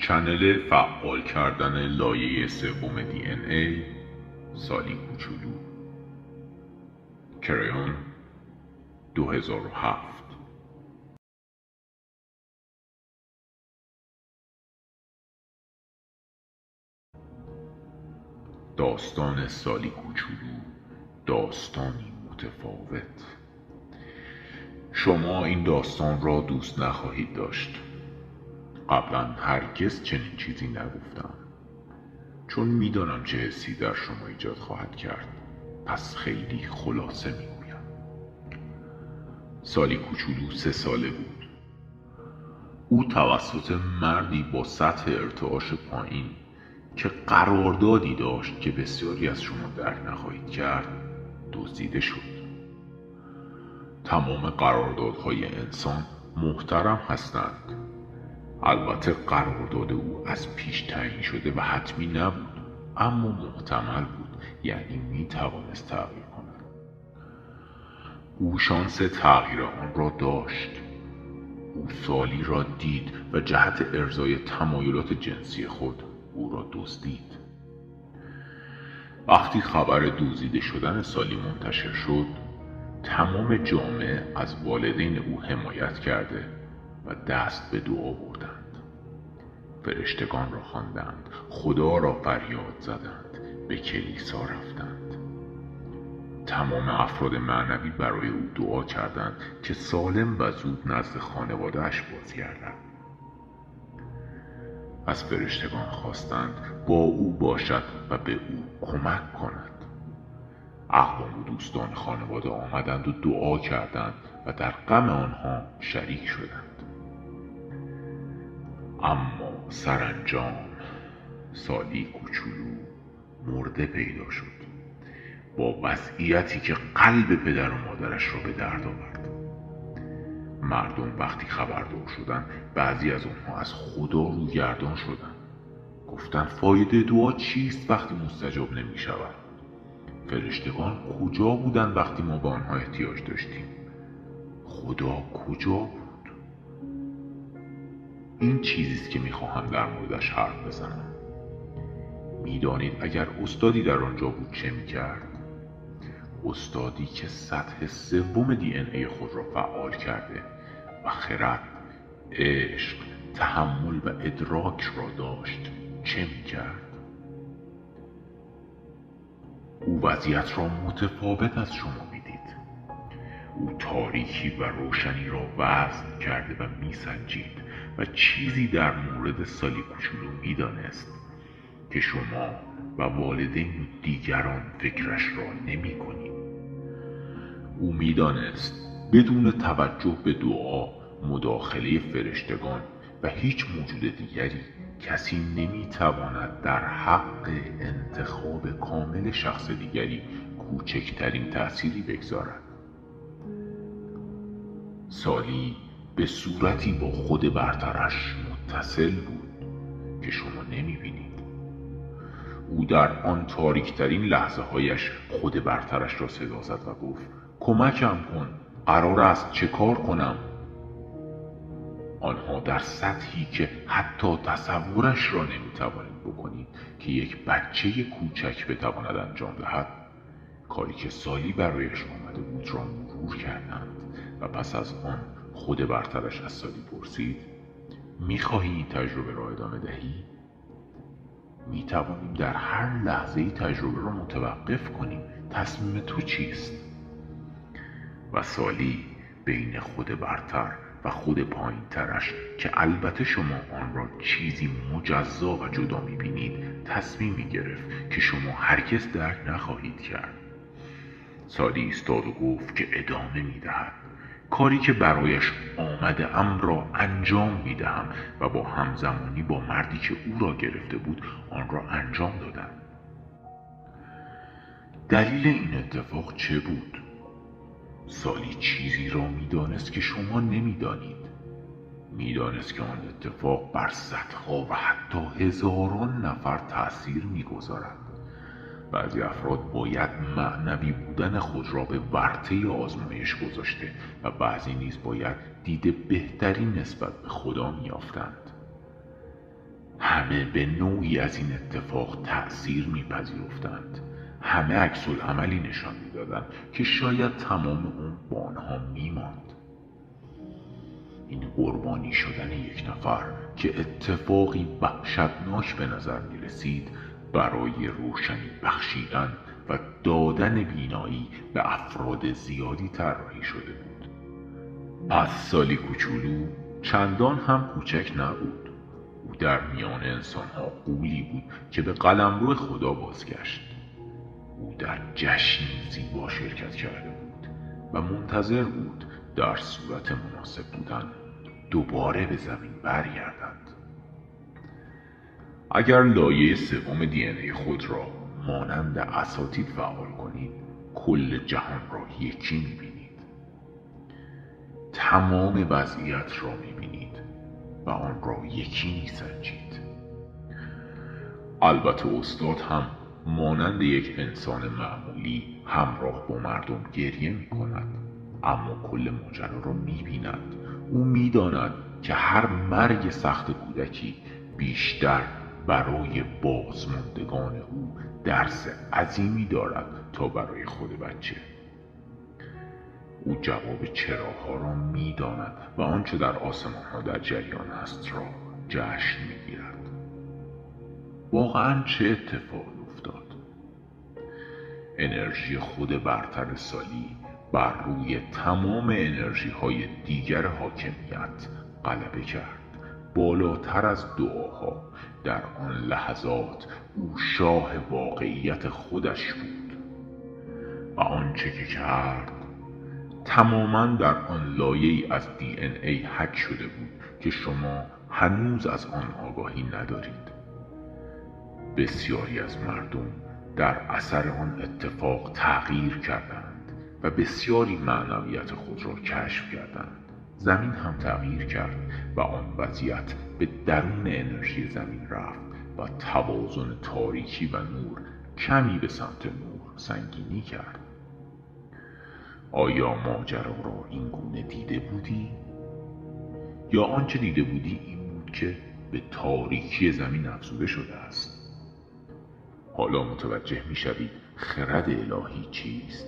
چنل فعال کردن لایه سوم DNA سالی کوچولو کریون 2007. داستان سالی کوچولو داستانی متفاوت. شما این داستان را دوست نخواهید داشت. قبلا هرگز چنین چیزی نگفتم، چون میدانم چه حسی در شما ایجاد خواهد کرد. پس خیلی خلاصه میگویم. سالی کوچولو 3 ساله بود. او توسط مردی با سطح ارتعاش پایین که قراردادی داشت که بسیاری از شما درک نخواهید کرد دزدیده شد. تمام قراردادهای انسان محترم هستند. البته قرارداد او از پیش تعیین شده و حتمی نبود، اما محتمل بود، یعنی می توانست تغییر کند. او شانس تغییر آن را داشت. او سالی را دید و جهت ارضای تمایلات جنسی خود او را دزدید. وقتی خبر دزدیده شدن سالی منتشر شد، تمام جامعه از والدین او حمایت کرده و دست به دعا بردند. فرشتگان را خواندند، خدا را فریاد زدند، به کلیسا رفتند. تمام افراد معنوی برای او دعا کردند که سالم و زود نزد خانواده‌اش بازگردد. از فرشتگان خواستند با او باشد و به او کمک کند. اقوام و دوستان خانواده آمدند و دعا کردند و در غم آنها شریک شدند. اما سرانجام سالی کوچولو مرده پیدا شد، با وضعیتی که قلب پدر و مادرش را به درد آورد. مردم وقتی خبردار شدند، بعضی از آنها از خدا روگردان شدند. گفتند فایده دعا چیست وقتی مستجاب نمی شود؟ فرشتگان کجا بودند وقتی ما به آنها احتیاج داشتیم؟ خدا کجا بود؟ این چیزیست که میخواهم در موردش حرف بزنم. میدانید اگر استادی در آنجا بود چه میکرد؟ استادی که سطح 3 DNA خود را فعال کرده و خرد، عشق، تحمل و ادراک را داشت چه میکرد؟ او وضعیت را متفاوت از شما میدید. او تاریکی و روشنی را وزن کرده و میسنجید و چیزی در مورد سالی کوچولو میدانست که شما و والدین و دیگران فکرش را نمی کنید. او میدانست بدون توجه به دعا، مداخله فرشتگان و هیچ موجود دیگری کسی نمیتواند در حق انتخاب کامل شخص دیگری کوچکترین تأثیری بگذارد. سالی به صورتی با خود برترش متصل بود که شما نمیبینید. او در آن تاریکترین لحظه هایش خود برترش را صدا زد و گفت کمکم کن، قرار است چه کار کنم؟ آنها در سطحی که حتی تصورش را نمیتوانید بکنید که یک بچه کوچک بتواند انجام دهد، کاری که سالی برایش آمده بود را مرور کردند و پس از آن خود برترش از سالی پرسید میخواهی این تجربه را ادامه دهی؟ میتوانیم در هر لحظه تجربه را متوقف کنیم. تصمیم تو چیست؟ و سالی بین خود برتر و خود پایین ترش که البته شما آن را چیزی مجزا و جدا میبینید تصمیمی گرفت که شما هرگز درک نخواهید کرد. سالی ایستاد و گفت که ادامه میدهد. کاری که برایش آمده ام را انجام میدهم و با همزمانی با مردی که او را گرفته بود آن را انجام دادم. دلیل این اتفاق چه بود؟ سالی چیزی را میدانست که شما نمیدانید. میدانست که آن اتفاق بر صدها و حتی هزاران نفر تأثیر میگذارد. بعضی افراد باید معنوی بودن خود را به ورطه آزمایش گذاشته و بعضی نیز باید دید بهتری نسبت به خدا میافتند. همه به نوعی از این اتفاق تأثیر میپذیرفتند. همه عکس العملی نشان میدادند که شاید تمام اون با آنها میماند. این قربانی شدن یک نفر که اتفاقی وحشتناک به نظر می رسید برای روشنی بخشیدن و دادن بینایی به افراد زیادی طراحی شده بود. پس سالی کوچولو چندان هم کوچک نبود. او در میان انسانها غولی بود که به قلمرو خدا بازگشت. او در جشنی زیبا شرکت کرده بود و منتظر بود در صورت مناسب بودن دوباره به زمین برگردد. اگر لایه سوم دی ان ای خود را مانند اساتید فعال کنید، کل جهان را یکی می‌بینید. تمام وضعیت را می‌بینید و آن را یکی می‌سنجید. البته استاد هم مانند یک انسان معمولی همراه با مردم گریه می‌کند، اما کل ماجرا را می‌بیند. او می‌داند که هر مرگ سخت کودکی بیشتر برای بازماندگان او درس عظیمی دارد تا برای خود بچه. او جواب چراها را می‌داند و آنچه در آسمان‌ها در جریان است را جشن می‌گیرد. واقعاً چه اتفاقی افتاد؟ انرژی خود برتر سالی بر روی تمام انرژی های دیگر حاکمیت غلبه کرد. بالاتر از دعاها در آن لحظات او شاه واقعیت خودش بود و آنچه که کرد تماما در آن لایه‌ای از دی ان ای حک شده بود که شما هنوز از آن آگاهی ندارید. بسیاری از مردم در اثر آن اتفاق تغییر کردند و بسیاری معنویت خود را کشف کردند. زمین هم تغییر کرد و آن وضعیت به درون انرژی زمین رفت و توازن تاریکی و نور کمی به سمت نور سنگینی کرد. آیا ماجرا را این گونه دیده بودی؟ یا آنچه دیده بودی این بود که به تاریکی زمین افزوده شده است؟ حالا متوجه می شوید خرد الهی چیست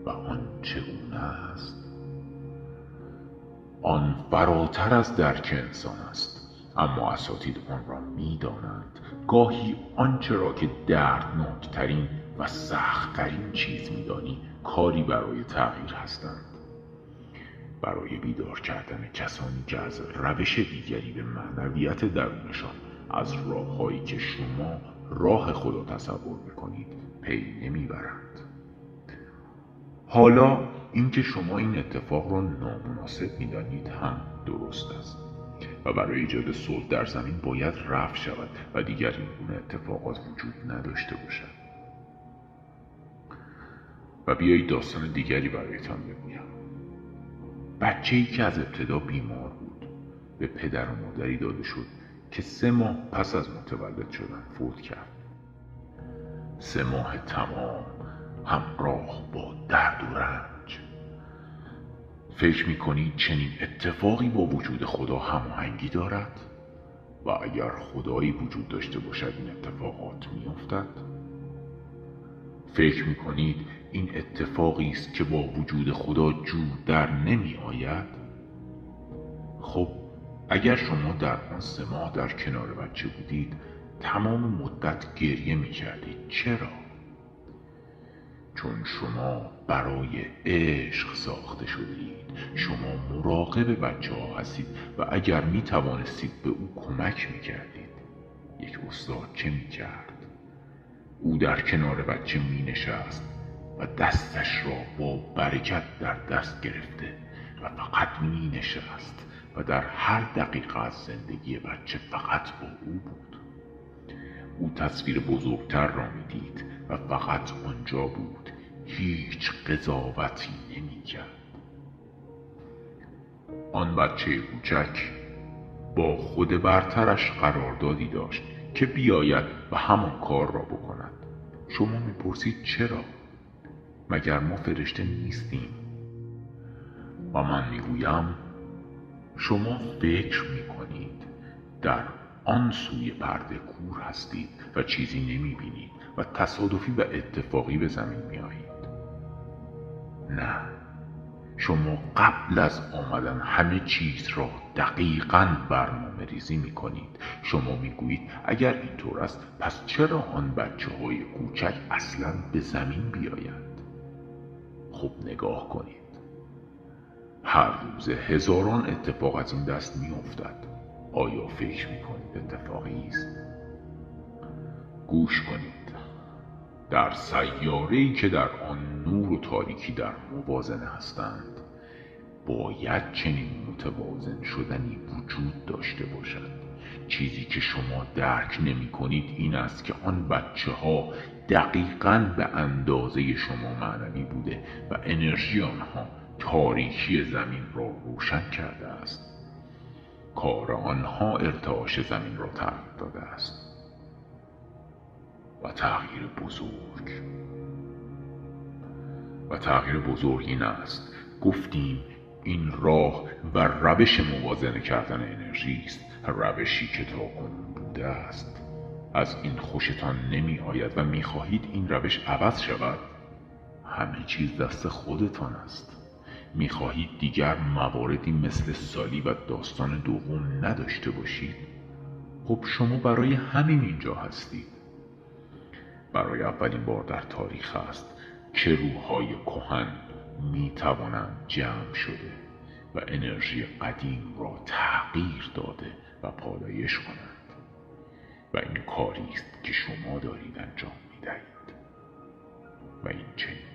و آن چگونه است؟ آن فراتر از درک انسان است، اما اساتید آن را می دانند. گاهی آنچه را که دردناکترین و سختترین چیز می دانی کاری برای تغییر هستند. برای بیدار کردن کسانی که از روش دیگری به معنویت درونشان از راههایی که شما راه خدا تصور میکنید پی نمیبرند. حالا اینکه شما این اتفاق را نامناسب میدانید هم درست است و برای ایجاد صلح در زمین باید رفع شود و دیگر این گونه اتفاقات وجود نداشته باشد. و بیایید داستان دیگری برایتان بگویم. بچه‌ای که از ابتدا بیمار بود به پدر و مادری داده شد که 3 ماه پس از متولد شدن فوت کرد. 3 ماه تمام همراه با درد و رنج. فکر می‌کنید چنین اتفاقی با وجود خدا هماهنگی دارد؟ و اگر خدایی وجود داشته باشد این اتفاقات می‌افتد؟ فکر می‌کنید این اتفاقی است که با وجود خدا جور در نمی‌آید؟ خب اگر شما در آن 3 ماه در کنار بچه بودید تمام مدت گریه می‌کردید. چرا؟ چون شما برای عشق ساخته شدید. شما مراقب بچه ها هستید و اگر می توانستید به او کمک می کردید. یک استاد چه می کرد؟ او در کنار بچه می نشست و دستش را با برکت در دست گرفته و فقط می نشست و در هر دقیقه از زندگی بچه فقط با او بود. او تصویر بزرگتر را می دید و فقط آنجا بود. هیچ قضاوتی نمی کرد. آن بچه کوچک با خود برترش قراردادی داشت که بیاید و همان کار را بکند. شما می پرسید چرا؟ مگر ما فرشته نیستیم؟ و من می گویم شما فکر می کنید در آن سوی پرده کور هستید و چیزی نمی بینید و تصادفی و اتفاقی به زمین می آیید. نه، شما قبل از آمدن همه چیز را دقیقاً برنامه ریزی می کنید. شما می گویید اگر اینطور است پس چرا آن بچه های کوچک اصلاً به زمین بیایند؟ خب نگاه کنید، هر روز هزاران اتفاق از این دست می افتد. آیا فکر می کنید اتفاقی است؟ گوش کنید، در سیاره‌ای که در آن نور و تاریکی در موازنه هستند باید چنین متوازن شدنی وجود داشته باشد. چیزی که شما درک نمی کنید این است که آن بچه ها دقیقاً به اندازه شما معنوی بوده و انرژی آنها تاریکی زمین را روشن کرده است. کار آنها ارتعاش زمین را تغییر داده است و تغییر بزرگ این است. گفتیم این راه و روش موازنه کردن انرژی است، روشی که تاکنون بوده است. از این خوشتان نمی آید و می خواهید این روش عوض شود. همه چیز دست خودتان است. می خواهید دیگر مواردی مثل سالی و داستان دوم نداشته باشید. خب شما برای همین اینجا هستید. برای اولین بار در تاریخ است که روح‌های کهن می توانند جمع شده و انرژی قدیم را تغییر داده و پالایش کنند و این کاری است که شما دارید انجام می دهید و این چنین